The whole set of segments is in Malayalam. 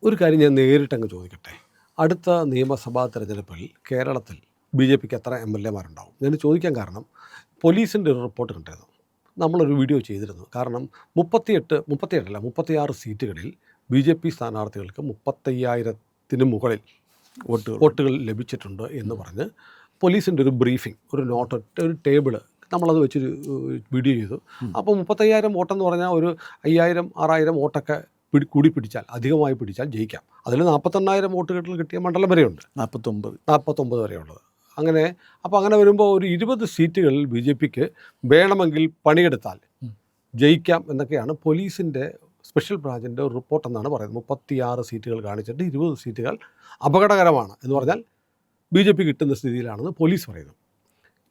ഒരു കാര്യം ഞാൻ നേരിട്ടങ്ങ് ചോദിക്കട്ടെ. അടുത്ത നിയമസഭാ തെരഞ്ഞെടുപ്പിൽ കേരളത്തിൽ ബി.ജെ.പിക്ക് എത്ര എം.എൽ.എമാരുണ്ടാവും? ഞാൻ ചോദിക്കാൻ കാരണം പോലീസിൻ്റെ ഒരു റിപ്പോർട്ട് കണ്ടായിരുന്നു. നമ്മളൊരു വീഡിയോ ചെയ്തിരുന്നു. കാരണം 36 സീറ്റുകളിൽ ബി.ജെ.പി സ്ഥാനാർത്ഥികൾക്ക് 35,000-ന് മുകളിൽ വോട്ടുകൾ ലഭിച്ചിട്ടുണ്ട് എന്ന് പറഞ്ഞ് പോലീസിൻ്റെ ഒരു ബ്രീഫിംഗ്, ഒരു നോട്ട്, ഒരു ടേബിള് നമ്മളത് വെച്ചൊരു വീഡിയോ ചെയ്തു. അപ്പോൾ 35,000 വോട്ടെന്ന് പറഞ്ഞാൽ ഒരു 5,000-6,000 വോട്ടൊക്കെ കൂടി പിടിച്ചാൽ, അധികമായി പിടിച്ചാൽ ജയിക്കാം. അതിൽ 48,000 വോട്ടുകൾ കിട്ടിയ മണ്ഡലം വരെയുണ്ട്, 49 വരെയുള്ളത്. അങ്ങനെ അപ്പോൾ അങ്ങനെ വരുമ്പോൾ ഒരു 20 സീറ്റുകളിൽ ബി.ജെ.പിക്ക് വേണമെങ്കിൽ പണിയെടുത്താൽ ജയിക്കാം എന്നൊക്കെയാണ് പോലീസിൻ്റെ സ്പെഷ്യൽ ബ്രാഞ്ചിൻ്റെ ഒരു റിപ്പോർട്ടെന്നാണ് പറയുന്നത്. 36 സീറ്റുകൾ കാണിച്ചിട്ട് 20 സീറ്റുകൾ അപകടകരമാണ് എന്ന് പറഞ്ഞാൽ ബി.ജെ.പി കിട്ടുന്ന സ്ഥിതിയിലാണെന്ന് പോലീസ് പറയുന്നു.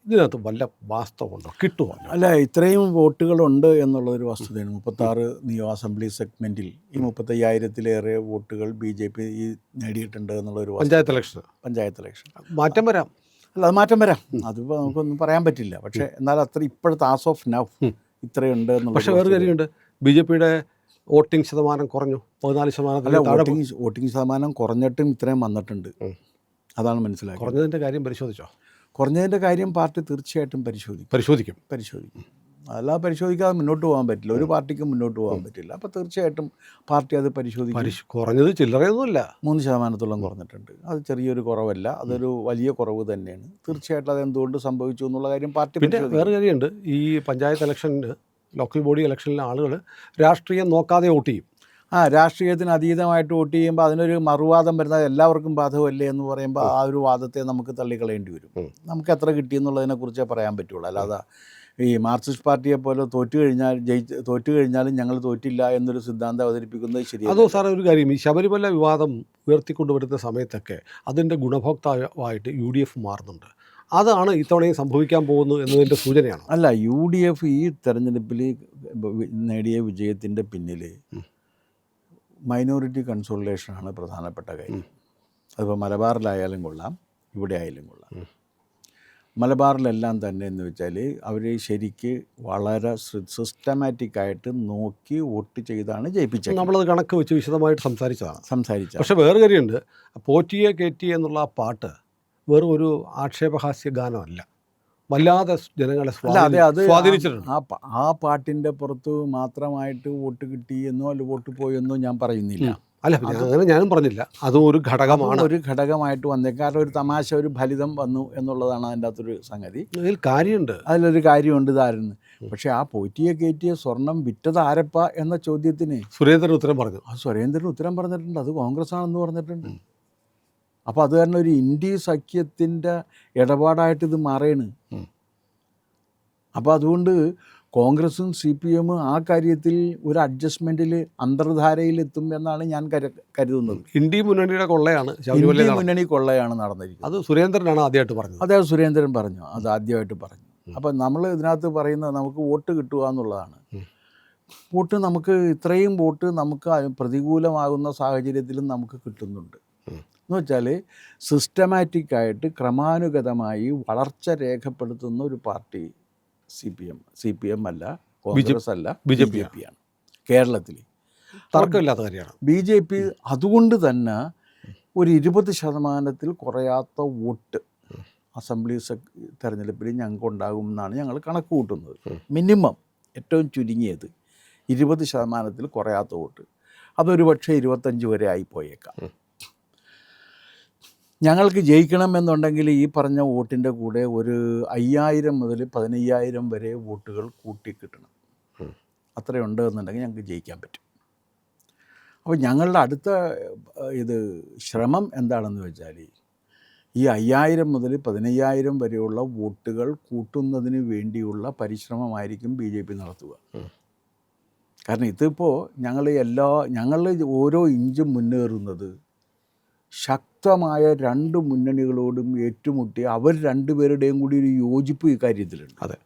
ഇതിനകത്ത് വല്ല വാസ്തവമുണ്ടോ? കിട്ടുമോ? അല്ല, ഇത്രയും വോട്ടുകളുണ്ട് എന്നുള്ളൊരു വസ്തുതയാണ്. 36 അസംബ്ലി സെഗ്മെൻറ്റിൽ ഈ 35,000-ലേറെ വോട്ടുകൾ ബി.ജെ.പി നേടിയിട്ടുണ്ട് എന്നുള്ളൊരു പഞ്ചായത്ത് ഇലക്ഷൻ മാറ്റം വരാം. അല്ല, അത് മാറ്റം വരാം, അതിപ്പോൾ നമുക്കൊന്നും പറയാൻ പറ്റില്ല. പക്ഷേ എന്നാൽ അത്ര ഇപ്പോഴത്തെ ആസ് ഓഫ് നൗ ഇത്രയുണ്ട് എന്നുള്ള. പക്ഷേ വേറെ കാര്യമുണ്ട്, ബി.ജെ.പിയുടെ വോട്ടിംഗ് ശതമാനം കുറഞ്ഞു, 14%. അല്ല, വോട്ടിംഗ് ശതമാനം കുറഞ്ഞിട്ടും ഇത്രയും വന്നിട്ടുണ്ട്, അതാണ് മനസ്സിലാക്കുക. കുറഞ്ഞതിൻ്റെ കാര്യം പരിശോധിച്ചോ? കുറഞ്ഞതിൻ്റെ കാര്യം പാർട്ടി തീർച്ചയായിട്ടും പരിശോധിക്കും. അല്ലാതെ പരിശോധിക്കാതെ മുന്നോട്ട് പോകാൻ പറ്റില്ല, ഒരു പാർട്ടിക്കും മുന്നോട്ട് പോകാൻ പറ്റില്ല. അപ്പോൾ തീർച്ചയായിട്ടും പാർട്ടി അത് പരിശോധിക്കും. കുറഞ്ഞത് ചില്ലറയൊന്നുമില്ല, 3% കുറഞ്ഞിട്ടുണ്ട്. അത് ചെറിയൊരു കുറവല്ല, അതൊരു വലിയ കുറവ് തന്നെയാണ്. തീർച്ചയായിട്ടും അത് എന്തുകൊണ്ട് സംഭവിച്ചു എന്നുള്ള കാര്യം പാർട്ടി. പിന്നെ വേറെ കാര്യമുണ്ട്, ഈ പഞ്ചായത്ത് ഇലക്ഷനിൽ, ലോക്കൽ ബോഡി ഇലക്ഷനിലെ ആളുകൾ രാഷ്ട്രീയം നോക്കാതെ വോട്ട് ചെയ്യും. രാഷ്ട്രീയത്തിന് അതീതമായിട്ട് വോട്ട് ചെയ്യുമ്പോൾ അതിനൊരു മറുവാദം വരുന്നത് എല്ലാവർക്കും ബാധകമല്ലേ എന്ന് പറയുമ്പോൾ ആ ഒരു വാദത്തെ നമുക്ക് തള്ളിക്കളയേണ്ടി വരും. നമുക്ക് എത്ര കിട്ടിയെന്നുള്ളതിനെക്കുറിച്ചേ പറയാൻ പറ്റുള്ളൂ. അല്ലാതെ ഈ മാർക്സിസ്റ്റ് പാർട്ടിയെ പോലെ തോറ്റു കഴിഞ്ഞാലും ഞങ്ങൾ തോറ്റില്ല എന്നൊരു സിദ്ധാന്തം അവതരിപ്പിക്കുന്നത് ശരിയാണ്. അതോ സാറേ, ഒരു കാര്യം, ഈ ശബരിമല വിവാദം ഉയർത്തിക്കൊണ്ടുവരുന്ന സമയത്തൊക്കെ അതിൻ്റെ ഗുണഭോക്താവായിട്ട് UDF മാറുന്നുണ്ട്. അതാണ് ഇത്തവണയും സംഭവിക്കാൻ പോകുന്നു എന്നതിൻ്റെ സൂചനയാണ്. അല്ല, UDF ഈ തെരഞ്ഞെടുപ്പിൽ നേടിയ വിജയത്തിൻ്റെ പിന്നിൽ മൈനോറിറ്റി കൺസോളിഡേഷനാണ് പ്രധാനപ്പെട്ട കാര്യം. അതിപ്പോൾ മലബാറിലായാലും കൊള്ളാം, ഇവിടെ ആയാലും കൊള്ളാം. മലബാറിലെല്ലാം തന്നെ എന്ന് വെച്ചാൽ അവർ ശരിക്ക് വളരെ സിസ്റ്റമാറ്റിക്കായിട്ട് നോക്കി വോട്ട് ചെയ്താണ് ജയിപ്പിച്ചത്. നമ്മളത് കണക്ക് വെച്ച് വിശദമായിട്ട് സംസാരിച്ചതാണ്. പക്ഷേ വേറെ കാര്യമുണ്ട്, പോറ്റിയെ കയറ്റി എന്നുള്ള ആ പാട്ട് വെറും ഒരു ആക്ഷേപഹാസ്യ ഗാനമല്ല, വല്ലാതെ ജനങ്ങളെ സ്വാധീനിച്ചിട്ടുണ്ട്. ആ പാട്ടിൻ്റെ പുറത്ത് മാത്രമായിട്ട് വോട്ട് കിട്ടിയെന്നോ അല്ല വോട്ട് പോയെന്നോ ഞാൻ പറയുന്നില്ല. അല്ല, അങ്ങനെ ഞാനും പറഞ്ഞില്ല, അതും ഒരു ഘടകമാണ്, ഒരു ഘടകമായിട്ട് വന്നേക്കാം. കാരണം ഒരു തമാശ, ഒരു ഫലിതം വന്നു എന്നുള്ളതാണ് അതിൻ്റെ അകത്തൊരു സംഗതി. അതിലൊരു കാര്യമുണ്ട് ഇതായിരുന്നു. പക്ഷേ ആ പോറ്റിയെ കയറ്റിയ സ്വർണം വിറ്റത് ആരപ്പ എന്ന ചോദ്യത്തിന് സുരേന്ദ്രൻ ഉത്തരം പറഞ്ഞു. സുരേന്ദ്രൻ ഉത്തരം പറഞ്ഞിട്ടുണ്ട്, അത് കോൺഗ്രസ് ആണെന്ന് പറഞ്ഞിട്ടുണ്ട്. അപ്പോൾ അത് കാരണം ഒരു ഇന്ത്യ സഖ്യത്തിൻ്റെ ഇടപാടായിട്ട് ഇത് മാറിയാണ്. അപ്പോൾ അതുകൊണ്ട് കോൺഗ്രസും CPM ആ കാര്യത്തിൽ ഒരു അഡ്ജസ്റ്റ്മെൻറ്റിൽ അന്തർധാരയിലെത്തും എന്നാണ് ഞാൻ കരുതുന്നത്. ഇന്ത്യ മുന്നണിയുടെ കൊള്ളയാണ്, ഇന്ത്യ മുന്നണി കൊള്ളയാണ് നടന്നിരിക്കുന്നത്. അത് സുരേന്ദ്രനാണ് ആദ്യമായിട്ട് പറഞ്ഞത്. അതേ സുരേന്ദ്രൻ പറഞ്ഞു, അത് ആദ്യമായിട്ട് പറഞ്ഞു. അപ്പം നമ്മൾ ഇതിനകത്ത് പറയുന്നത് നമുക്ക് വോട്ട് കിട്ടുക എന്നുള്ളതാണ്. വോട്ട് നമുക്ക് ഇത്രയും വോട്ട് നമുക്ക് പ്രതികൂലമാകുന്ന സാഹചര്യത്തിലും നമുക്ക് കിട്ടുന്നുണ്ട് എന്ന് വെച്ചാൽ സിസ്റ്റമാറ്റിക്കായിട്ട് ക്രമാനുഗതമായി വളർച്ച രേഖപ്പെടുത്തുന്ന ഒരു പാർട്ടി CPM അല്ല, കോൺഗ്രസ് അല്ല, BJP ആണ് കേരളത്തിൽ. തർക്കമില്ലാത്ത കാര്യമാണ്. BJP അതുകൊണ്ട് തന്നെ ഒരു 20% കുറയാത്ത വോട്ട് അസംബ്ലി തെരഞ്ഞെടുപ്പിൽ ഞങ്ങൾക്കുണ്ടാകും എന്നാണ് ഞങ്ങൾ കണക്ക് കൂട്ടുന്നത്. മിനിമം ഏറ്റവും ചുരുങ്ങിയത് 20% കുറയാത്ത വോട്ട്. അതൊരു പക്ഷേ 25 വരെ ആയിപ്പോയേക്കാം. ഞങ്ങൾക്ക് ജയിക്കണമെന്നുണ്ടെങ്കിൽ ഈ പറഞ്ഞ വോട്ടിൻ്റെ കൂടെ ഒരു 5,000 മുതൽ 15,000 വരെ വോട്ടുകൾ കൂട്ടിക്കിട്ടണം. അത്രയുണ്ട് എന്നുണ്ടെങ്കിൽ ഞങ്ങൾക്ക് ജയിക്കാൻ പറ്റും. അപ്പോൾ ഞങ്ങളുടെ അടുത്ത ശ്രമം എന്താണെന്ന് വെച്ചാൽ ഈ 5,000 മുതൽ 15,000 വരെയുള്ള വോട്ടുകൾ കൂട്ടുന്നതിന് വേണ്ടിയുള്ള പരിശ്രമമായിരിക്കും BJP നടത്തുക. കാരണം ഇതിപ്പോൾ ഞങ്ങൾ ഓരോ ഇഞ്ചും മുന്നേറുന്നത് ശക്തമായ 2 മുന്നണികളോടും ഏറ്റുമുട്ടി അവർ 2 പേരുടെയും കൂടി ഒരു യോജിപ്പ് ഈ കാര്യത്തിലുണ്ട്. അതെ,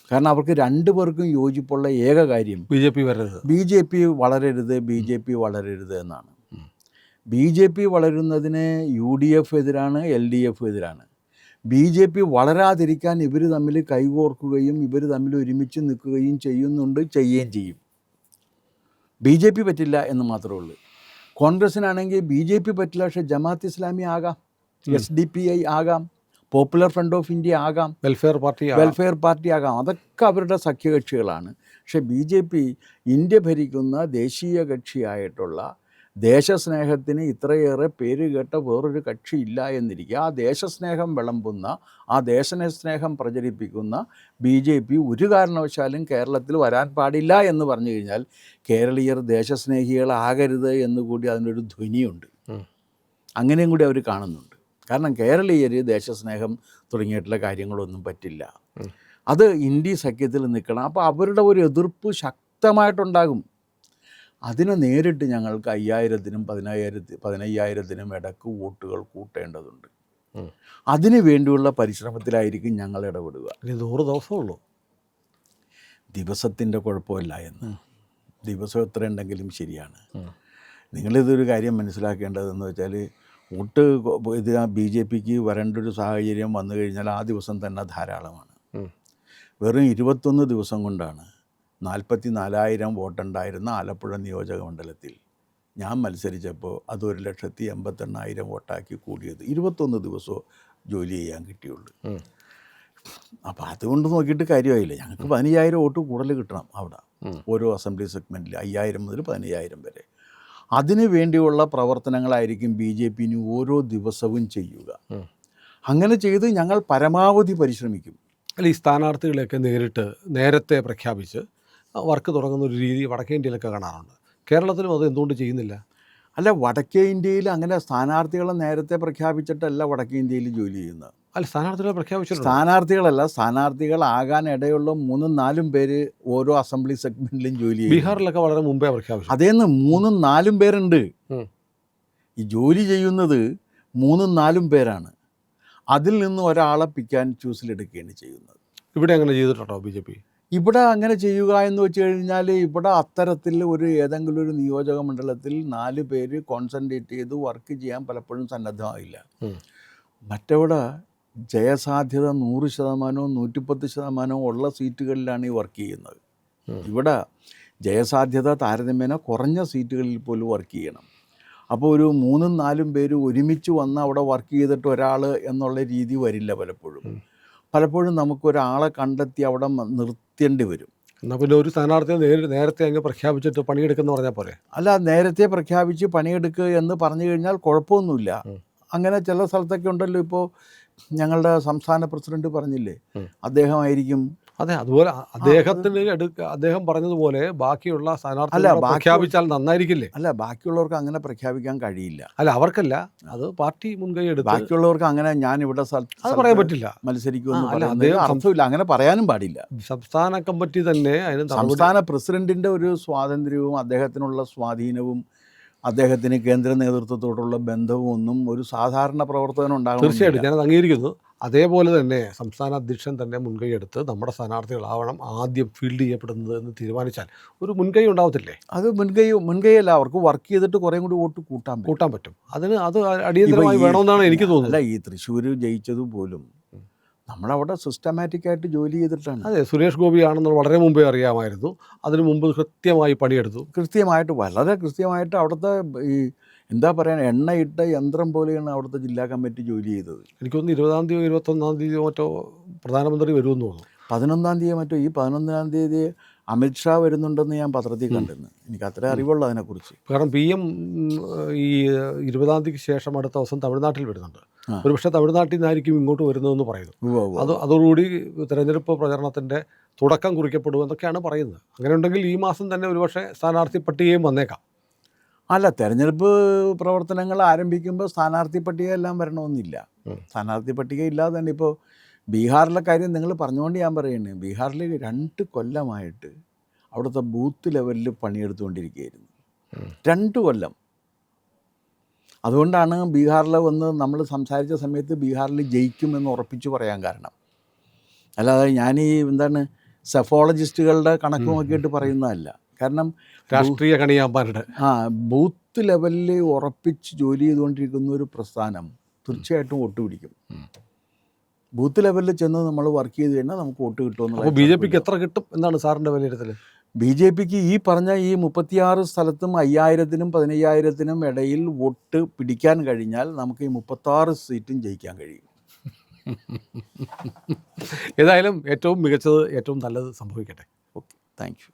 കാരണം അവർക്ക് 2 പേർക്കും യോജിപ്പുള്ള ഏക കാര്യം BJP വളരരുത് എന്നാണ്. BJP വളരുന്നതിന് UDF എതിരാണ്, LDF എതിരാണ്. BJP വളരാതിരിക്കാൻ ഇവർ തമ്മിൽ കൈകോർക്കുകയും ഇവർ തമ്മിൽ ഒരുമിച്ച് നിൽക്കുകയും ചെയ്യുകയും ചെയ്യും. BJP പറ്റില്ല എന്ന് മാത്രമേ ഉള്ളൂ. കോൺഗ്രസിനാണെങ്കിൽ BJP പറ്റില്ല, പക്ഷേ ജമാഅത്ത് ഇസ്ലാമി ആകാം, SDPI ആകാം, പോപ്പുലർ ഫ്രണ്ട് ഓഫ് ഇന്ത്യ ആകാം, വെൽഫെയർ പാർട്ടി ആകാം. അതൊക്കെ അവരുടെ സഖ്യകക്ഷികളാണ്. പക്ഷേ BJP ഇന്ത്യ ഭരിക്കുന്ന ദേശീയ കക്ഷിയായിട്ടുള്ള ദേശസ്നേഹത്തിന് ഇത്രയേറെ പേര് കേട്ട വേറൊരു കക്ഷിയില്ല എന്നിരിക്കുക. ആ ദേശസ്നേഹം വിളമ്പുന്ന, ആ ദേശസ്നേഹം പ്രചരിപ്പിക്കുന്ന BJP ഒരു കാരണവശാലും കേരളത്തിൽ വരാൻ പാടില്ല എന്ന് പറഞ്ഞു കഴിഞ്ഞാൽ കേരളീയർ ദേശസ്നേഹികളാകരുത് എന്നുകൂടി അതിനൊരു ധ്വനിയുണ്ട്. അങ്ങനെയും കൂടി അവർ കാണുന്നുണ്ട്. കാരണം കേരളീയർ ദേശസ്നേഹം തുടങ്ങിയിട്ടുള്ള കാര്യങ്ങളൊന്നും പറ്റില്ല. അത് ഇന്ത്യ സഖ്യത്തിൽ നിൽക്കണം. അപ്പോൾ അവരുടെ ഒരു എതിർപ്പ് ശക്തമായിട്ടുണ്ടാകും. അതിനെ നേരിട്ട് ഞങ്ങൾക്ക് 5000-നും 15,000-നും ഇടക്ക് വോട്ടുകൾ കൂട്ടേണ്ടതുണ്ട്. അതിനു വേണ്ടിയുള്ള പരിശ്രമത്തിലായിരിക്കും ഞങ്ങൾ ഇടപെടുക. 100 ദിവസമുള്ളൂ. ദിവസത്തിൻ്റെ കുഴപ്പമില്ല എന്ന്, ദിവസം എത്ര ഉണ്ടെങ്കിലും ശരിയാണ്. നിങ്ങളിതൊരു കാര്യം മനസ്സിലാക്കേണ്ടതെന്ന് വെച്ചാൽ, വോട്ട് ഇത് BJPക്ക് വരേണ്ട ഒരു സാഹചര്യം വന്നു കഴിഞ്ഞാൽ ആ ദിവസം തന്നെ ധാരാളമാണ്. വെറും 21 ദിവസം കൊണ്ടാണ് 44,000 വോട്ടുണ്ടായിരുന്ന ആലപ്പുഴ നിയോജക മണ്ഡലത്തിൽ ഞാൻ മത്സരിച്ചപ്പോൾ അത് 1,88,000 വോട്ടാക്കി കൂടിയത്. 21 ദിവസവും ജോലി ചെയ്യാൻ കിട്ടിയുള്ളൂ. അപ്പോൾ അതുകൊണ്ട് നോക്കിയിട്ട് കാര്യമായില്ല. ഞങ്ങൾക്ക് 15,000 വോട്ട് കൂടുതൽ കിട്ടണം അവിടെ, ഓരോ അസംബ്ലി സെഗ്മെൻറ്റിൽ 5,000 മുതൽ 15,000 വരെ. അതിനു വേണ്ടിയുള്ള പ്രവർത്തനങ്ങളായിരിക്കും BJP ഓരോ ദിവസവും ചെയ്യുക. അങ്ങനെ ചെയ്ത് ഞങ്ങൾ പരമാവധി പരിശ്രമിക്കും. അല്ല, ഈ സ്ഥാനാർത്ഥികളെയൊക്കെ നേരത്തെ പ്രഖ്യാപിച്ച് വർക്ക് തുടങ്ങുന്ന ഒരു രീതി വടക്കേ ഇന്ത്യയിലൊക്കെ കാണാറുണ്ട്. കേരളത്തിലും അത് എന്തുകൊണ്ട് ചെയ്യുന്നില്ല? അല്ല, വടക്കേ ഇന്ത്യയിൽ അങ്ങനെ സ്ഥാനാർത്ഥികളെ നേരത്തെ പ്രഖ്യാപിച്ചിട്ടല്ല വടക്കേ ഇന്ത്യയിൽ ജോലി ചെയ്യുന്നത്. അല്ല, സ്ഥാനാർത്ഥികളെ പ്രഖ്യാപിച്ചിട്ടുണ്ട്. സ്ഥാനാർത്ഥികളാകാൻ ഇടയുള്ള 3-4 പേര് ഓരോ അസംബ്ലി സെഗ്മെന്റിലും ജോലി ചെയ്യും. ബീഹാറിലൊക്കെ വളരെ മുമ്പേ പ്രഖ്യാപിച്ചു. അതേന്ന് 3-4 പേരുണ്ട്. ഈ ജോലി ചെയ്യുന്നത് 3-4 പേരാണ്. അതിൽ നിന്ന് ഒരാളെ പിക്കാൻ ചൂസിലെടുക്കുകയാണ് ചെയ്യുന്നത്. ഇവിടെ അങ്ങനെ ചെയ്തിട്ടുണ്ടോ BJP? ഇവിടെ അങ്ങനെ ചെയ്യുക എന്ന് വെച്ച് കഴിഞ്ഞാൽ, ഇവിടെ അത്തരത്തിൽ ഏതെങ്കിലും ഒരു നിയോജക മണ്ഡലത്തിൽ 4 പേര് കോൺസെൻട്രേറ്റ് ചെയ്ത് വർക്ക് ചെയ്യാൻ പലപ്പോഴും സന്നദ്ധമായില്ല. മറ്റവിടെ ജയസാധ്യത 100%, 110% ഉള്ള സീറ്റുകളിലാണ് ഈ വർക്ക് ചെയ്യുന്നത്. ഇവിടെ ജയസാധ്യത താരതമ്യേന കുറഞ്ഞ സീറ്റുകളിൽ പോലും വർക്ക് ചെയ്യണം. അപ്പോൾ ഒരു 3-4 പേര് ഒരുമിച്ച് വന്ന് അവിടെ വർക്ക് ചെയ്തിട്ട് ഒരാൾ എന്നുള്ള രീതി വരില്ല. പലപ്പോഴും നമുക്കൊരാളെ കണ്ടെത്തി അവിടെ നിർത്തേണ്ടി വരും. എന്നാൽ പിന്നെ ഒരു സ്ഥാനാർത്ഥിയെ നേരത്തെ അങ്ങ് പ്രഖ്യാപിച്ചിട്ട് പണിയെടുക്കുന്ന പറഞ്ഞാൽ പോരെ? അല്ല, നേരത്തെ പ്രഖ്യാപിച്ച് പണിയെടുക്കുക എന്ന് പറഞ്ഞു കഴിഞ്ഞാൽ കുഴപ്പമൊന്നുമില്ല. അങ്ങനെ ചില സ്ഥലത്തൊക്കെ ഉണ്ടല്ലോ. ഇപ്പോൾ ഞങ്ങളുടെ സംസ്ഥാന പ്രസിഡന്റ് പറഞ്ഞില്ലേ, അദ്ദേഹമായിരിക്കും. അതെ, അതുപോലെ അദ്ദേഹം പറഞ്ഞതുപോലെ ബാക്കിയുള്ള സ്ഥാനാർത്ഥികളെ പ്രഖ്യാപിച്ചാൽ നന്നായിരിക്കില്ലേ? അല്ല, ബാക്കിയുള്ളവർക്ക് അങ്ങനെ പ്രഖ്യാപിക്കാൻ കഴിയില്ല. അല്ല, അവർക്കല്ല, അത് പാർട്ടി മുൻകൈ എടുത്ത്. ബാക്കിയുള്ളവർക്ക് അങ്ങനെ ഞാൻ ഇവിടെ അത് പറയാൻ പറ്റില്ല, മത്സരിക്കുമെന്ന് അർത്ഥമില്ല, അങ്ങനെ പറയാനും പാടില്ല. സംസ്ഥാന കമ്മിറ്റി തന്നെ സംസ്ഥാന പ്രസിഡന്റിന്റെ ഒരു സ്വാതന്ത്ര്യവും അദ്ദേഹത്തിനുള്ള സ്വാധീനവും അദ്ദേഹത്തിന് കേന്ദ്ര നേതൃത്വത്തോടുള്ള ബന്ധവും ഒന്നും ഒരു സാധാരണ പ്രവർത്തകനും ഉണ്ടാകും. തീർച്ചയായിട്ടും ഞാനത് അംഗീകരിക്കുന്നു. അതേപോലെ തന്നെ സംസ്ഥാന അധ്യക്ഷൻ തന്നെ മുൻകൈയെടുത്ത് നമ്മുടെ സ്ഥാനാർത്ഥികളാവണം ആദ്യം ഫീൽഡ് ചെയ്യപ്പെടുന്നത് എന്ന് തീരുമാനിച്ചാൽ ഒരു മുൻകൈ ഉണ്ടാവത്തില്ലേ? അത് മുൻകൈയല്ല, അവർക്ക് വർക്ക് ചെയ്തിട്ട് കുറേ കൂടി വോട്ട് കൂട്ടാൻ പറ്റും. അത് അടിയന്തരമായി വേണമെന്നാണ് എനിക്ക് തോന്നുന്നത്. അല്ല, ഈ തൃശ്ശൂർ ജയിച്ചത് പോലും നമ്മളവിടെ സിസ്റ്റമാറ്റിക്കായിട്ട് ജോലി ചെയ്തിട്ടാണ്. അതെ, സുരേഷ് ഗോപി ആണെന്ന് വളരെ മുമ്പേ അറിയാമായിരുന്നു. അതിനു മുമ്പ് കൃത്യമായി പണിയെടുത്തു. വളരെ കൃത്യമായിട്ട് അവിടുത്തെ ഈ എന്താ പറയുക, എണ്ണയിട്ട യന്ത്രം പോലെയാണ് അവിടുത്തെ ജില്ലാ കമ്മിറ്റി ജോലി ചെയ്തത്. എനിക്ക് തോന്നുന്നു 20-ാം തീയതി 21-ാം തീയതി മറ്റോ പ്രധാനമന്ത്രി വരുമെന്ന് തോന്നുന്നു. 11-ാം തീയതി മറ്റോ. ഈ 11-ാം തീയതി അമിത്ഷാ വരുന്നുണ്ടെന്ന് ഞാൻ പത്രത്തിൽ കണ്ടിരുന്നു. എനിക്ക് അത്ര അറിവുള്ളൂ അതിനെക്കുറിച്ച്. കാരണം PM ഈ 20-ാം തീയതിക്ക് ശേഷം അടുത്ത ദിവസം തമിഴ്നാട്ടിൽ വരുന്നുണ്ട്. ഒരുപക്ഷെ തമിഴ്നാട്ടിൽ നിന്നായിരിക്കും ഇങ്ങോട്ട് വരുന്നതെന്ന് പറയുന്നു. അതോടുകൂടി തെരഞ്ഞെടുപ്പ് പ്രചരണത്തിൻ്റെ തുടക്കം കുറിക്കപ്പെടുമെന്നൊക്കെയാണ് പറയുന്നത്. അങ്ങനെ ഉണ്ടെങ്കിൽ ഈ മാസം തന്നെ ഒരുപക്ഷെ സ്ഥാനാർത്ഥി പട്ടികയും വന്നേക്കാം. അല്ല, തെരഞ്ഞെടുപ്പ് പ്രവർത്തനങ്ങൾ ആരംഭിക്കുമ്പോൾ സ്ഥാനാർത്ഥി പട്ടിക എല്ലാം വരണമെന്നില്ല. സ്ഥാനാർത്ഥി പട്ടിക ഇല്ലാതെ തന്നെ ഇപ്പോൾ ബീഹാറിലെ കാര്യം നിങ്ങൾ പറഞ്ഞുകൊണ്ട് ഞാൻ പറയുന്നത്, ബീഹാറിൽ 2 കൊല്ലമായിട്ട് അവിടുത്തെ ബൂത്ത് ലെവലിൽ പണിയെടുത്തുകൊണ്ടിരിക്കുകയായിരുന്നു. 2 കൊല്ലം. അതുകൊണ്ടാണ് ബീഹാറിൽ വന്ന് നമ്മൾ സംസാരിച്ച സമയത്ത് ബീഹാറിൽ ജയിക്കുമെന്ന് ഉറപ്പിച്ച് പറയാൻ കാരണം. അല്ലാതെ ഞാൻ സെഫോളജിസ്റ്റുകളുടെ കണക്ക് നോക്കിയിട്ട് പറയുന്നതല്ല. കാരണം രാഷ്ട്രീയ കണിയാമ്പാരുടെ ബൂത്ത് ലെവലിൽ ഉറപ്പിച്ച് ജോലി ചെയ്തുകൊണ്ടിരിക്കുന്ന ഒരു പ്രസ്ഥാനം തീർച്ചയായിട്ടും വോട്ട് പിടിക്കും. ബൂത്ത് ലെവലിൽ ചെന്ന് നമ്മൾ വർക്ക് ചെയ്ത് കഴിഞ്ഞാൽ നമുക്ക് വോട്ട് കിട്ടുമെന്ന്. BJPക്ക് എത്ര കിട്ടും എന്നാണ് സാറിൻ്റെ വിലയിരുത്തൽ? ബി ജെ പിക്ക് ഈ പറഞ്ഞ ഈ 36 സ്ഥലത്തും 5000-നും 15000-നും ഇടയിൽ വോട്ട് പിടിക്കാൻ കഴിഞ്ഞാൽ നമുക്ക് ഈ 36 സീറ്റും ജയിക്കാൻ കഴിയും. ഏതായാലും ഏറ്റവും മികച്ചത് ഏറ്റവും നല്ലത് സംഭവിക്കട്ടെ. Okay, thank you.